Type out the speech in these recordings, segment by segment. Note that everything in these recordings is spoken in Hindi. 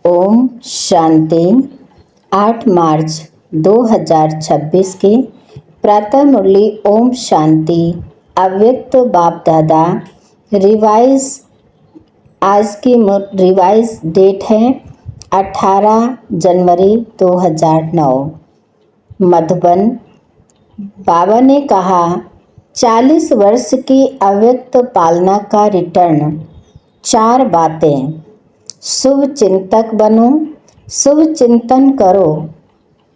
ओम शांति। 8 मार्च 2026 की प्रातः मुरली। ओम शांति। अव्यक्त बाप दादा रिवाइज। आज की रिवाइज डेट है 18 जनवरी 2009। मधुबन। बाबा ने कहा 40 वर्ष की अव्यक्त पालना का रिटर्न। 4 बातें। शुभ चिंतक बनो, शुभ चिंतन करो,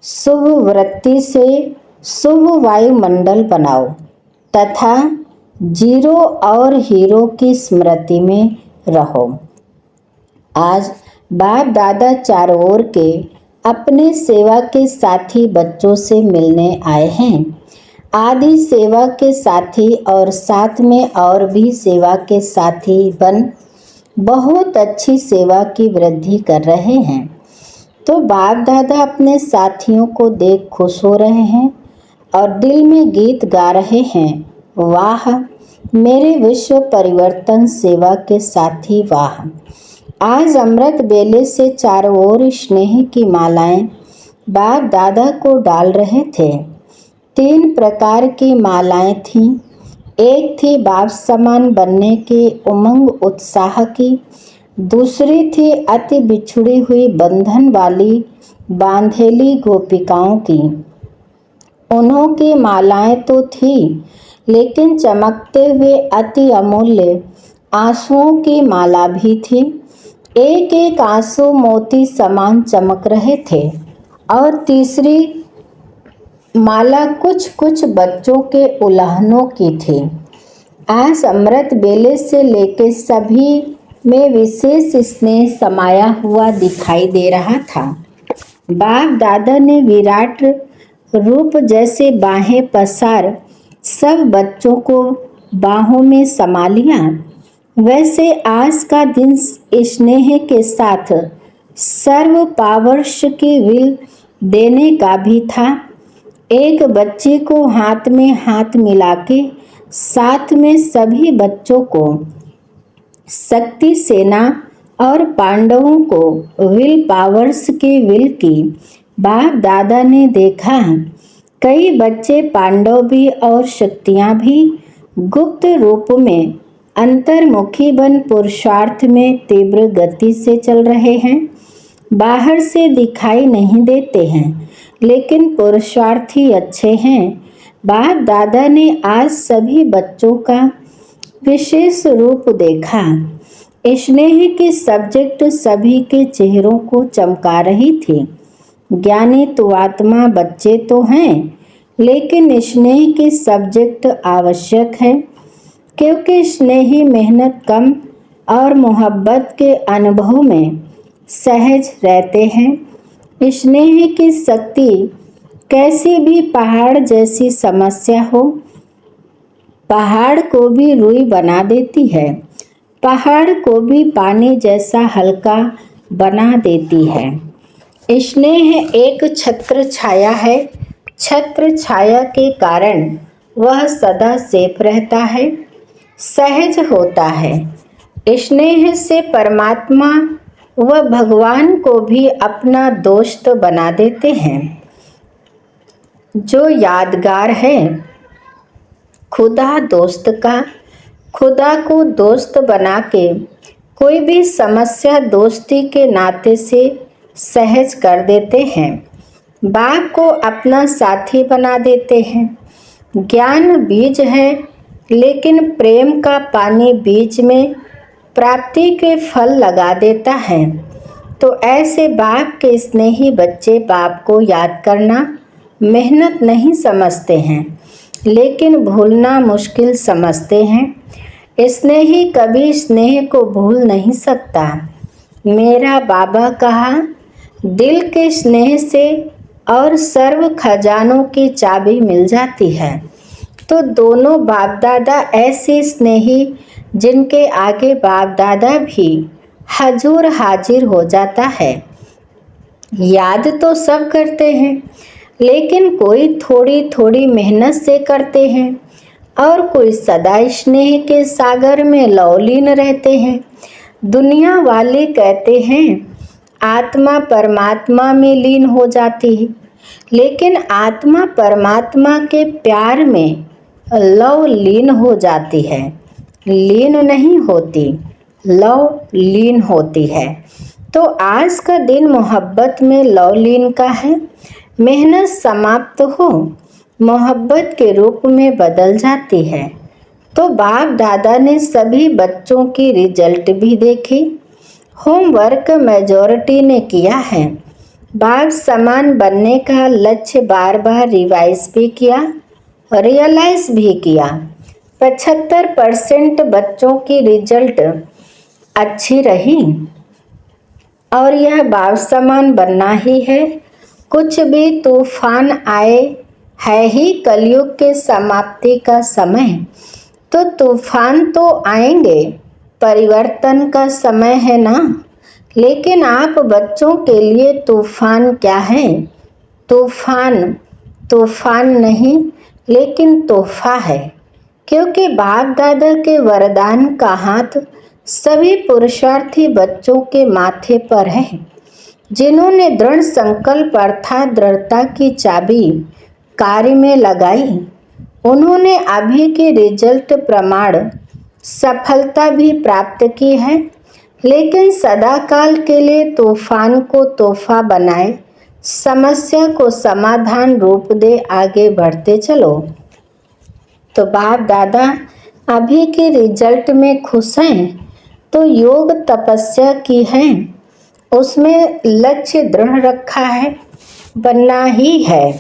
शुभ वृत्ति से शुभ वायुमंडल बनाओ तथा जीरो और हीरो की स्मृति में रहो। आज बाप दादा चारों ओर के अपने सेवा के साथी बच्चों से मिलने आए हैं। आदि सेवा के साथी और साथ में और भी सेवा के साथी बन बहुत अच्छी सेवा की वृद्धि कर रहे हैं। तो बाप दादा अपने साथियों को देख खुश हो रहे हैं और दिल में गीत गा रहे हैं। वाह मेरे विश्व परिवर्तन सेवा के साथी वाह। आज अमृत बेले से चारों ओर स्नेह की मालाएं बाप दादा को डाल रहे थे। 3 प्रकार की मालाएं थीं। एक थी बाप समान बनने के उमंग उत्साह की, दूसरी थी अति बिछुड़ी हुई बंधन वाली बांधेली गोपिकाओं की। उन्हों की मालाएं तो थी लेकिन चमकते हुए अति अमूल्य आंसुओं की माला भी थी। एक एक आंसू मोती समान चमक रहे थे और तीसरी माला कुछ कुछ बच्चों के उल्लहनों की थी। आज अमृत बेले से लेकर सभी में विशेष स्नेह समाया हुआ दिखाई दे रहा था। बाप दादा ने विराट रूप जैसे बाहें पसार सब बच्चों को बाहों में समा लिया। वैसे आज का दिन स्नेह के साथ सर्व पावर्श की विल देने का भी था। एक बच्चे को हाथ में हाथ मिला के साथ में सभी बच्चों को शक्ति सेना और पांडवों को विल पावर्स की विल की। बाप दादा ने देखा कई बच्चे पांडव भी और शक्तियां भी गुप्त रूप में अंतर्मुखी बन पुरुषार्थ में तीव्र गति से चल रहे हैं। बाहर से दिखाई नहीं देते हैं लेकिन पुरुषार्थी अच्छे हैं। बाप दादा ने आज सभी बच्चों का विशेष रूप देखा। स्नेह की सब्जेक्ट सभी के चेहरों को चमका रही थी। ज्ञानी तो आत्मा बच्चे तो हैं लेकिन स्नेह की सब्जेक्ट आवश्यक है क्योंकि स्नेही मेहनत कम और मोहब्बत के अनुभव में सहज रहते हैं। स्नेह की शक्ति कैसी भी पहाड़ जैसी समस्या हो पहाड़ को भी रुई बना देती है, पहाड़ को भी पानी जैसा हल्का बना देती है। स्नेह एक छत्र छाया है। छत्र छाया के कारण वह सदा सेफ रहता है, सहज होता है। स्नेह से परमात्मा व भगवान को भी अपना दोस्त बना देते हैं। जो यादगार है खुदा दोस्त का, खुदा को दोस्त बना के कोई भी समस्या दोस्ती के नाते से सहज कर देते हैं। बाप को अपना साथी बना देते हैं। ज्ञान बीज है लेकिन प्रेम का पानी बीज में प्राप्ति के फल लगा देता है। तो ऐसे बाप के स्नेही बच्चे बाप को याद करना मेहनत नहीं समझते हैं लेकिन भूलना मुश्किल समझते हैं। स्नेही कभी स्नेह को भूल नहीं सकता। मेरा बाबा कहा दिल के स्नेह से और सर्व खजानों की चाबी मिल जाती है। तो दोनों बाप दादा ऐसे स्नेही जिनके आगे बाप दादा भी हजूर हाजिर हो जाता है। याद तो सब करते हैं लेकिन कोई थोड़ी थोड़ी मेहनत से करते हैं और कोई सदा स्नेह के सागर में लवलीन रहते हैं। दुनिया वाले कहते हैं आत्मा परमात्मा में लीन हो जाती है, लेकिन आत्मा परमात्मा के प्यार में लव लीन हो जाती है। लीन नहीं होती, लव लीन होती है। तो आज का दिन मोहब्बत में लव लीन का है। मेहनत समाप्त हो, मोहब्बत के रूप में बदल जाती है। तो बाप दादा ने सभी बच्चों की रिजल्ट भी देखी। होमवर्क मेजॉरिटी ने किया है। बाप समान बनने का लक्ष्य बार बार रिवाइज भी किया, रियलाइज भी किया। 75% बच्चों की रिजल्ट अच्छी रही और यह बाप समान बनना ही है। कुछ भी तूफान आए, है ही कलयुग के समाप्ति का समय, तो तूफान तो आएंगे, परिवर्तन का समय है ना। लेकिन आप बच्चों के लिए तूफान क्या है? तूफान तूफान नहीं, लेकिन तोहफा है, क्योंकि बाप दादा के वरदान का हाथ सभी पुरुषार्थी बच्चों के माथे पर है, जिन्होंने दृढ़ संकल्प अर्थात दृढ़ता की चाबी कार्य में लगाई। उन्होंने अभी के रिजल्ट प्रमाण सफलता भी प्राप्त की है, लेकिन सदाकाल के लिए तूफान को तोहफा बनाए, समस्या को समाधान रूप दे आगे बढ़ते चलो। तो बाप दादा अभी के रिजल्ट में खुश हैं, तो योग तपस्या की है, उसमें लक्ष्य दृढ़ रखा है, बनना ही है।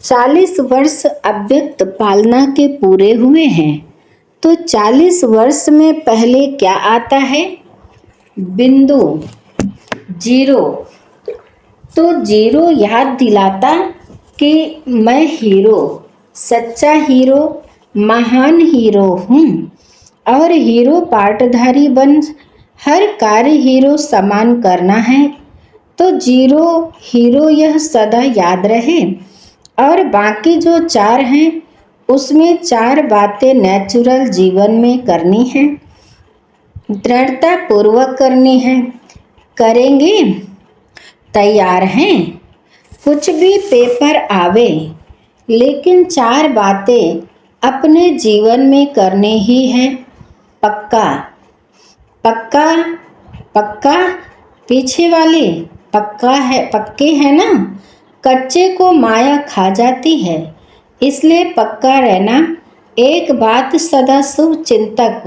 40 वर्ष अव्यक्त पालना के पूरे हुए हैं, तो 40 वर्ष में पहले क्या आता है? बिंदु, जीरो। तो जीरो याद दिलाता कि मैं हीरो, सच्चा हीरो, महान हीरो हूँ और हीरो पाटधारी बन हर कार्य हीरो समान करना है। तो जीरो हीरो यह सदा याद रहे। और बाकी जो 4 हैं उसमें 4 बातें नेचुरल जीवन में करनी है, दृढ़ता पूर्वक करनी है। करेंगे, तैयार हैं। कुछ भी पेपर आवे, लेकिन 4 बातें अपने जीवन में करनी ही है। पक्का पक्का पक्का, पीछे वाले पक्का है, पक्के हैं ना। कच्चे को माया खा जाती है, इसलिए पक्का रहना। एक बात सदा शुभ चिंतक,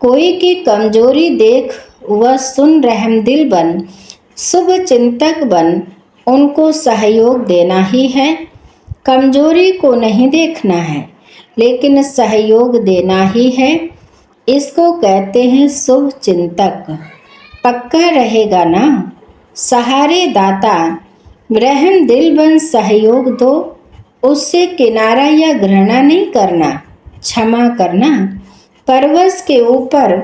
कोई की कमजोरी देख वह सुन रहमदिल बन, शुभ चिंतक बन उनको सहयोग देना ही है। कमजोरी को नहीं देखना है, लेकिन सहयोग देना ही है। इसको कहते हैं शुभ चिंतक। पक्का रहेगा ना, सहारे दाता, रहम दिल बन सहयोग दो। उससे किनारा या घृणा नहीं करना, क्षमा करना। परवश के ऊपर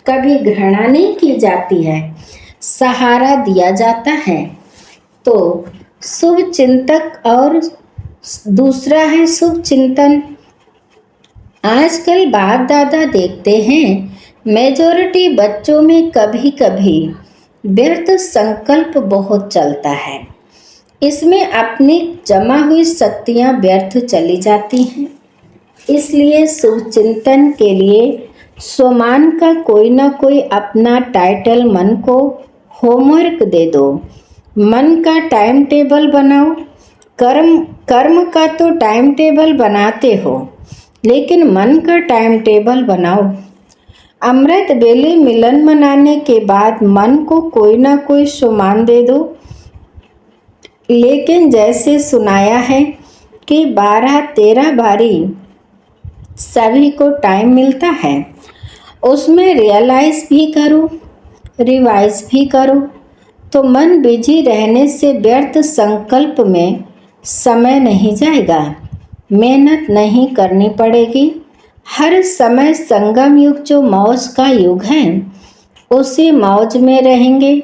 कभी घृणा नहीं की जाती है, सहारा दिया जाता है। तो शुभ चिंतक और दूसरा है शुभ चिंतन। आजकल बाप दादा देखते हैं मेजॉरिटी बच्चों में कभी कभी व्यर्थ संकल्प बहुत चलता है। इसमें अपनी जमा हुई शक्तियाँ व्यर्थ चली जाती हैं। इसलिए शुभ चिंतन के लिए स्वमान का कोई ना कोई अपना टाइटल मन को होमवर्क दे दो। मन का टाइम टेबल बनाओ। कर्म का तो टाइम टेबल बनाते हो, लेकिन मन का टाइम टेबल बनाओ। अमृत बेले मिलन मनाने के बाद मन को कोई ना कोई सुमान दे दो। लेकिन जैसे सुनाया है कि 12-13 बारी सभी को टाइम मिलता है, उसमें रियलाइज भी करो, रिवाइज भी करो। तो मन बिजी रहने से व्यर्थ संकल्प में समय नहीं जाएगा, मेहनत नहीं करनी पड़ेगी। हर समय संगम युग जो मौज का युग है, उसी मौज में रहेंगे।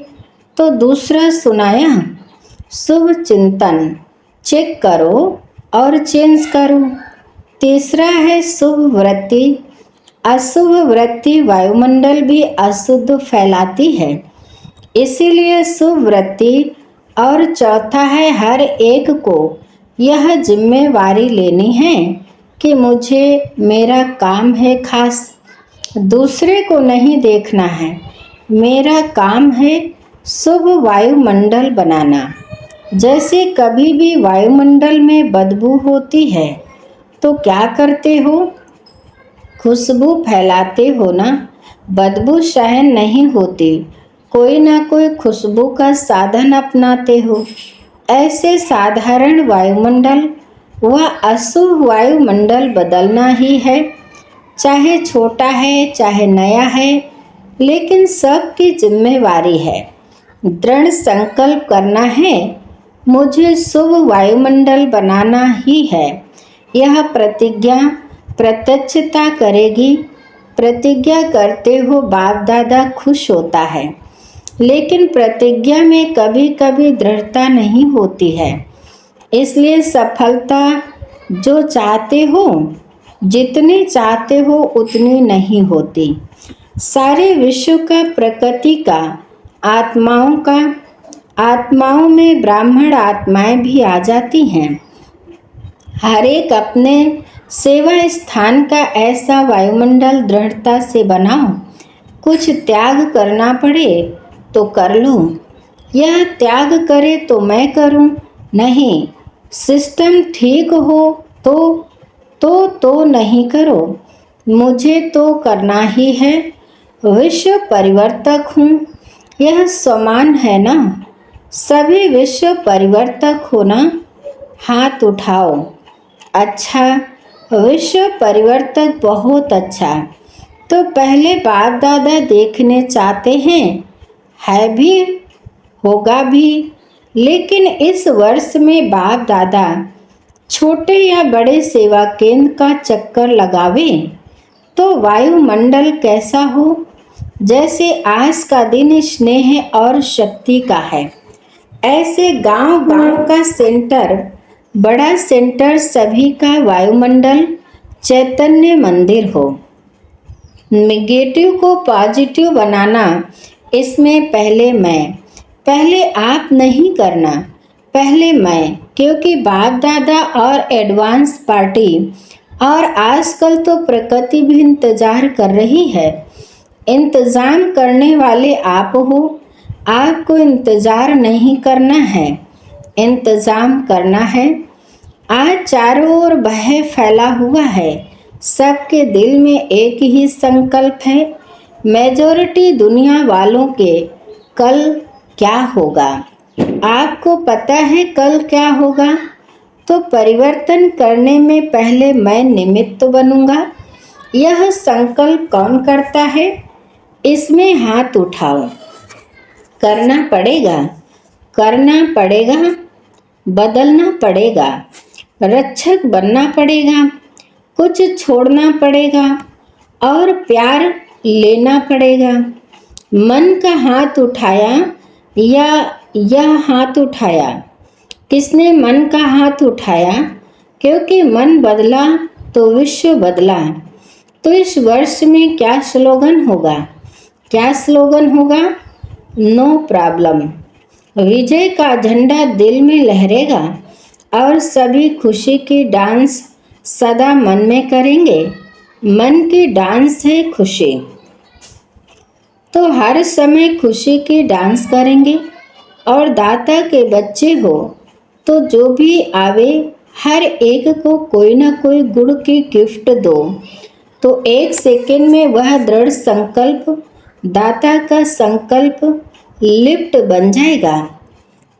तो दूसरा सुनाया शुभ चिंतन, चेक करो और चेंज करो। तीसरा है शुभ वृत्ति। अशुभ वृत्ति वायुमंडल भी अशुद्ध फैलाती है, इसीलिए सुवृत्ति और चौथा है हर एक को यह जिम्मेवारी लेनी है कि मुझे मेरा काम है खास, दूसरे को नहीं देखना है। मेरा काम है शुभ वायुमंडल बनाना। जैसे कभी भी वायुमंडल में बदबू होती है तो क्या करते हो? खुशबू फैलाते हो ना। बदबू सहन नहीं होती, कोई ना कोई खुशबू का साधन अपनाते हो। ऐसे साधारण वायुमंडल व अशुभ वायुमंडल बदलना ही है, चाहे छोटा है चाहे नया है, लेकिन सबकी जिम्मेवारी है। दृढ़ संकल्प करना है, मुझे शुभ वायुमंडल बनाना ही है। यह प्रतिज्ञा प्रत्यक्षता करेगी। प्रतिज्ञा करते हो बाप दादा खुश होता है, लेकिन प्रतिज्ञा में कभी कभी दृढ़ता नहीं होती है। इसलिए सफलता जो चाहते हो, जितनी चाहते हो उतनी नहीं होती। सारे विश्व का, प्रकृति का, आत्माओं में ब्राह्मण आत्माएं भी आ जाती हैं। हर एक अपने सेवा स्थान का ऐसा वायुमंडल दृढ़ता से बनाओ। कुछ त्याग करना पड़े तो कर लो। यह त्याग करे तो मैं करूं? नहीं। सिस्टम ठीक हो तो नहीं करो। मुझे तो करना ही है। विश्व परिवर्तक हूँ, यह समान है ना। सभी विश्व परिवर्तक हो ना। हाथ उठाओ। अच्छा, विश्व परिवर्तक बहुत अच्छा। तो पहले बाप दादा देखने चाहते हैं, है भी, होगा भी। लेकिन इस वर्ष में बाप दादा छोटे या बड़े सेवा केंद्र का चक्कर लगावे तो वायुमंडल कैसा हो? जैसे आज का दिन स्नेह और शक्ति का है, ऐसे गांव गांव का सेंटर, बड़ा सेंटर सभी का वायुमंडल चैतन्य मंदिर हो। नेगेटिव को पॉजिटिव बनाना, इसमें पहले आप नहीं करना, पहले मैं। क्योंकि बाप दादा और एडवांस पार्टी और आजकल तो प्रकृति भी इंतजार कर रही है। इंतजाम करने वाले आप हो। आपको इंतजार नहीं करना है, इंतजाम करना है। आज चारों ओर भय फैला हुआ है। सबके दिल में एक ही संकल्प है, मेजॉरिटी दुनिया वालों के कल क्या होगा। आपको पता है कल क्या होगा? तो परिवर्तन करने में पहले मैं निमित्त बनूंगा। यह संकल्प कौन करता है? इसमें हाथ उठाओ। करना पड़ेगा, करना पड़ेगा, बदलना पड़ेगा, रक्षक बनना पड़ेगा, कुछ छोड़ना पड़ेगा और प्यार लेना पड़ेगा। मन का हाथ उठाया या यह हाथ उठाया? किसने मन का हाथ उठाया? क्योंकि मन बदला तो विश्व बदला। तो इस वर्ष में क्या स्लोगन होगा? क्या स्लोगन होगा? No problem. विजय का झंडा दिल में लहरेगा और सभी खुशी की डांस सदा मन में करेंगे। मन की डांस है खुशी, तो हर समय खुशी की डांस करेंगे। और दाता के बच्चे हो तो जो भी आवे हर एक को कोई ना कोई गुण की गिफ्ट दो, तो एक सेकंड में वह दृढ़ संकल्प, दाता का संकल्प लिफ्ट बन जाएगा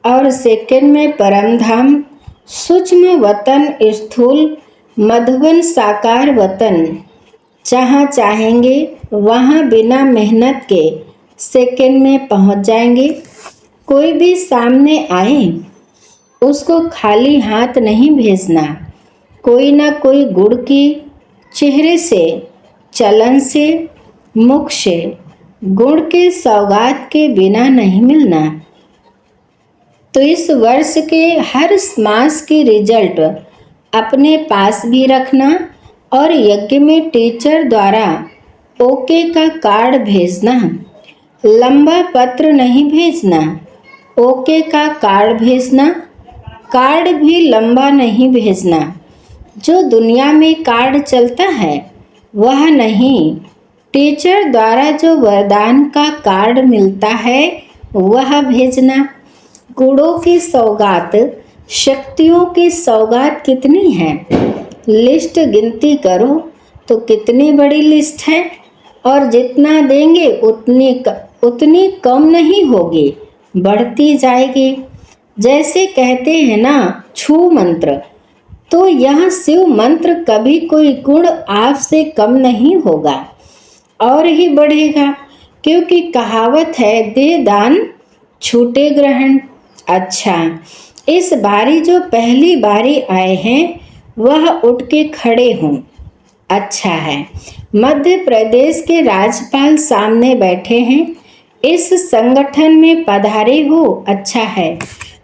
और सेकंड में परमधाम, सूक्ष्म वतन, स्थूल मधुबन, साकार वतन, जहाँ चाहेंगे वहाँ बिना मेहनत के सेकंड में पहुँच जाएंगे। कोई भी सामने आए उसको खाली हाथ नहीं भेजना। कोई ना कोई गुण की चेहरे से, चलन से, मुख से, गुण के सौगात के बिना नहीं मिलना। तो इस वर्ष के हर मास की रिजल्ट अपने पास भी रखना और यज्ञ में टीचर द्वारा ओके का कार्ड भेजना। लंबा पत्र नहीं भेजना, ओके का कार्ड भेजना, कार्ड भी लंबा नहीं भेजना। जो दुनिया में कार्ड चलता है वह नहीं, टीचर द्वारा जो वरदान का कार्ड मिलता है वह भेजना। गुणों की सौगात, शक्तियों की सौगात कितनी है? लिस्ट गिनती करो तो कितनी बड़ी लिस्ट है, और जितना देंगे उतनी कम नहीं होगी, बढ़ती जाएगी। जैसे कहते हैं ना, छू मंत्र, तो यह शिव मंत्र कभी कोई गुण आपसे कम नहीं होगा और ही बढ़ेगा, क्योंकि कहावत है, दे दान छूटे ग्रहण। अच्छा, इस बारी जो पहली बारी आए हैं वह उठ के खड़े हों। अच्छा है, मध्य प्रदेश के राज्यपाल सामने बैठे हैं, इस संगठन में पधारे हो। अच्छा है,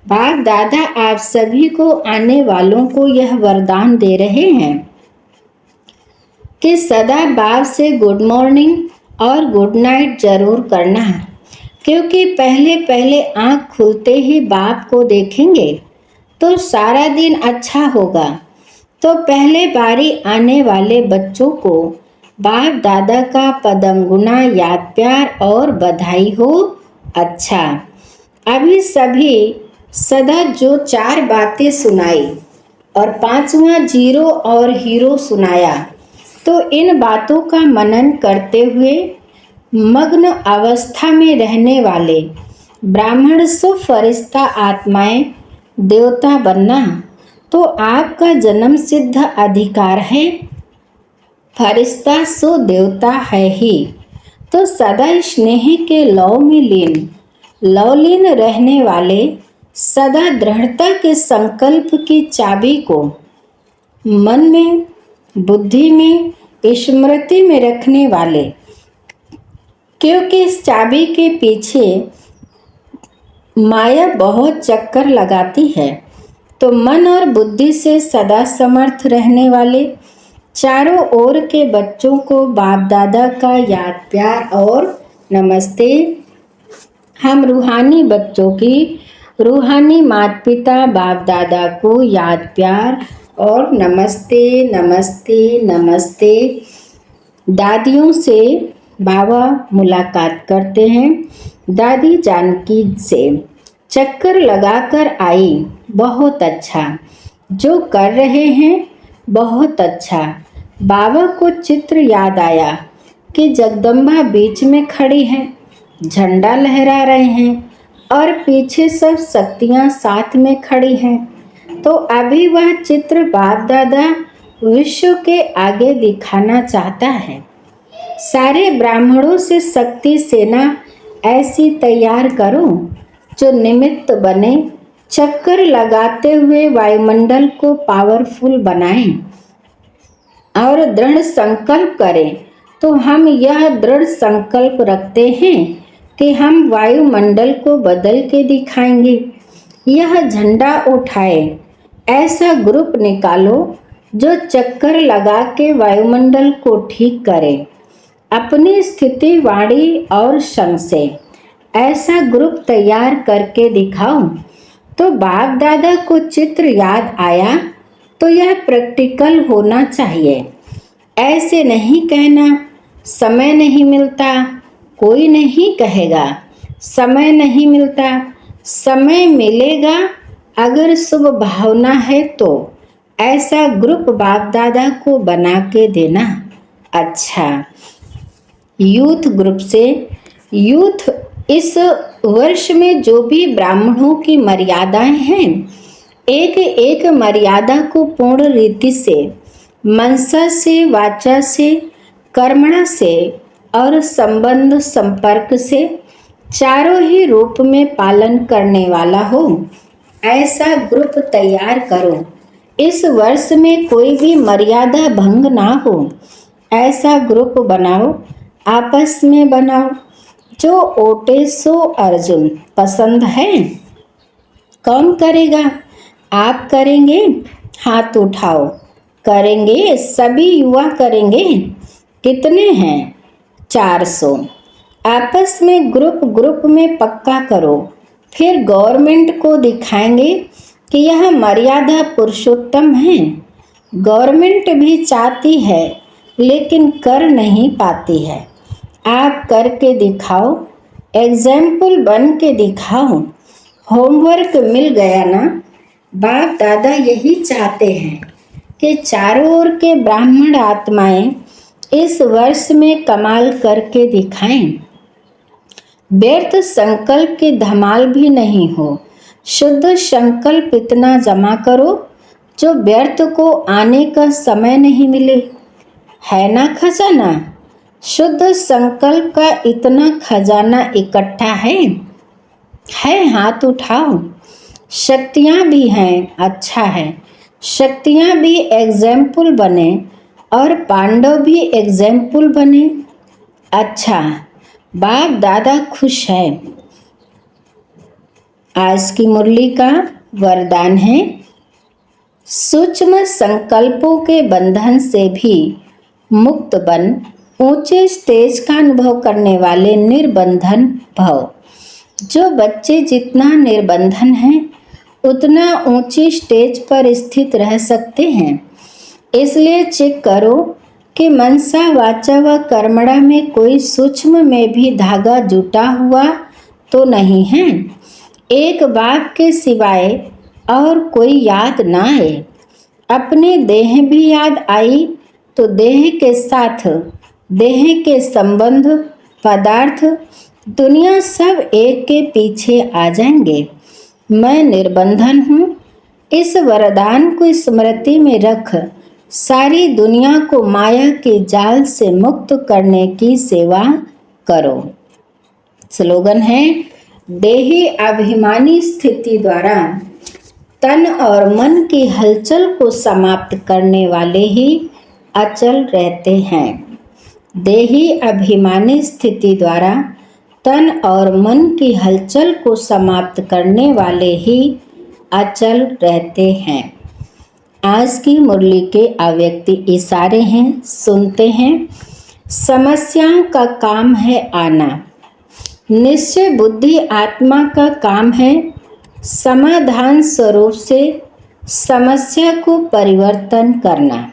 बाप दादा आप सभी को, आने वालों को यह वरदान दे रहे हैं कि सदा बाप से गुड मॉर्निंग और गुड नाइट जरूर करना, क्योंकि पहले पहले आँख खुलते ही बाप को देखेंगे तो सारा दिन अच्छा होगा। तो पहले बारी आने वाले बच्चों को बाप दादा का पदम गुना याद प्यार और बधाई हो। अच्छा, अभी सभी सदा जो 4 बातें सुनाई और 5वां जीरो और हीरो सुनाया, तो इन बातों का मनन करते हुए मग्न अवस्था में रहने वाले ब्राह्मण सो फरिश्ता आत्माएं देवता बनना तो आपका जन्म सिद्ध अधिकार है। फरिश्ता सो देवता है ही, तो सदा स्नेह के लौ में लवलीन रहने वाले, सदा दृढ़ता के संकल्प की चाबी को मन में, बुद्धि में, स्मृति में रखने वाले, क्योंकि इस चाबी के पीछे माया बहुत चक्कर लगाती है। तो मन और बुद्धि से सदा समर्थ रहने वाले चारों ओर के बच्चों को बाप दादा का याद प्यार और नमस्ते। हम रूहानी बच्चों की रूहानी माता पिता बाप दादा को याद प्यार और नमस्ते नमस्ते नमस्ते। दादियों से बाबा मुलाकात करते हैं। दादी जानकी से चक्कर लगाकर आई, बहुत अच्छा, जो कर रहे हैं बहुत अच्छा। बाबा को चित्र याद आया कि जगदम्बा बीच में खड़ी हैं, झंडा लहरा रहे हैं और पीछे सब शक्तियाँ साथ में खड़ी हैं। तो अभी वह चित्र बाप दादा विश्व के आगे दिखाना चाहता है। सारे ब्राह्मणों से शक्ति सेना ऐसी तैयार करो जो निमित्त बने, चक्कर लगाते हुए वायुमंडल को पावरफुल बनाएं और दृढ़ संकल्प करें। तो हम यह दृढ़ संकल्प रखते हैं कि हम वायुमंडल को बदल के दिखाएंगे। यह झंडा उठाए, ऐसा ग्रुप निकालो जो चक्कर लगा के वायुमंडल को ठीक करे, अपनी स्थिति वाणी और संग से ऐसा ग्रुप तैयार करके दिखाओ। तो बाप दादा को चित्र याद आया तो यह प्रैक्टिकल होना चाहिए। ऐसे नहीं कहना समय नहीं मिलता, कोई नहीं कहेगा समय नहीं मिलता, समय मिलेगा अगर शुभ भावना है तो। ऐसा ग्रुप बाप दादा को बना के देना। अच्छा, यूथ ग्रुप से यूथ इस वर्ष में जो भी ब्राह्मणों की मर्यादाएं हैं, एक एक मर्यादा को पूर्ण रीति से, मनसा से, वाचा से, कर्मणा से और संबंध संपर्क से चारों ही रूप में पालन करने वाला हो, ऐसा ग्रुप तैयार करो। इस वर्ष में कोई भी मर्यादा भंग ना हो, ऐसा ग्रुप बनाओ, आपस में बनाओ। जो ओटे सो अर्जुन पसंद है, कौन करेगा? आप करेंगे? हाथ उठाओ। करेंगे? सभी युवा करेंगे? कितने हैं? 400। आपस में ग्रुप में पक्का करो, फिर गवर्नमेंट को दिखाएंगे कि यह मर्यादा पुरुषोत्तम है। गवर्नमेंट भी चाहती है लेकिन कर नहीं पाती है। आप करके दिखाओ, एग्जाम्पल बन के दिखाओ। होमवर्क मिल गया ना। बाप दादा यही चाहते हैं कि चारों ओर के ब्राह्मण आत्माएं इस वर्ष में कमाल करके दिखाएं। व्यर्थ संकल्प की धमाल भी नहीं हो। शुद्ध संकल्प इतना जमा करो जो व्यर्थ को आने का समय नहीं मिले। है ना खजाना? शुद्ध संकल्प का इतना खजाना इकट्ठा है? हाथ उठाओ। शक्तियाँ भी हैं, अच्छा है। शक्तियाँ भी एग्जाम्पल बने और पांडव भी एग्जाम्पल बने। अच्छा, बाप दादा खुश है। आज की मुरली का वरदान है, सूक्ष्म संकल्पों के बंधन से भी मुक्त बन, ऊंचे स्टेज का अनुभव करने वाले निर्बंधन भव। जो बच्चे जितना निर्बंधन है उतना ऊंची स्टेज पर स्थित रह सकते हैं। इसलिए चेक करो कि मनसा वाचा व कर्मणा में कोई सूक्ष्म में भी धागा जुटा हुआ तो नहीं है। एक बाप के सिवाय और कोई याद ना आए। अपने देह भी याद आई तो देह के साथ देह के संबंध, पदार्थ, दुनिया सब एक के पीछे आ जाएंगे। मैं निर्बंधन हूँ। इस वरदान को स्मृति में रख सारी दुनिया को माया के जाल से मुक्त करने की सेवा करो। स्लोगन है, देही अभिमानी स्थिति द्वारा तन और मन की हलचल को समाप्त करने वाले ही अचल रहते हैं। देही अभिमानी स्थिति द्वारा तन और मन की हलचल को समाप्त करने वाले ही अचल रहते हैं। आज की मुरली के अव्यक्त इशारे हैं, सुनते हैं। समस्याओं का काम है आना। निश्चय बुद्धि आत्मा का काम है समाधान स्वरूप से समस्या को परिवर्तन करना।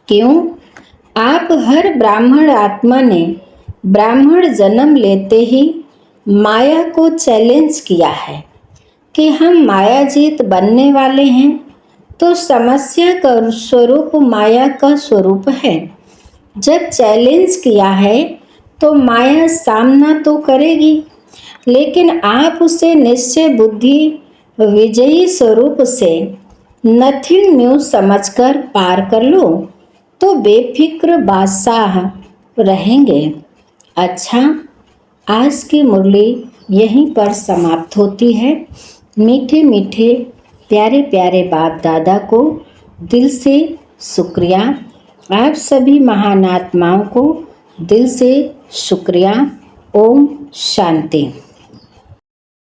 क्यों? आप हर ब्राह्मण आत्मा ने ब्राह्मण जन्म लेते ही माया को चैलेंज किया है कि हम मायाजीत बनने वाले हैं, तो समस्या का स्वरूप माया का स्वरूप है। जब चैलेंज किया है तो माया सामना तो करेगी, लेकिन आप उसे निश्चय बुद्धि विजयी स्वरूप से नथिंग न्यू समझकर पार कर लो तो बेफिक्र बादशाह रहेंगे। अच्छा, आज की मुरली यहीं पर समाप्त होती है। मीठे मीठे प्यारे प्यारे बाप दादा को दिल से शुक्रिया। आप सभी महान आत्माओं को दिल से शुक्रिया। ओम शांति।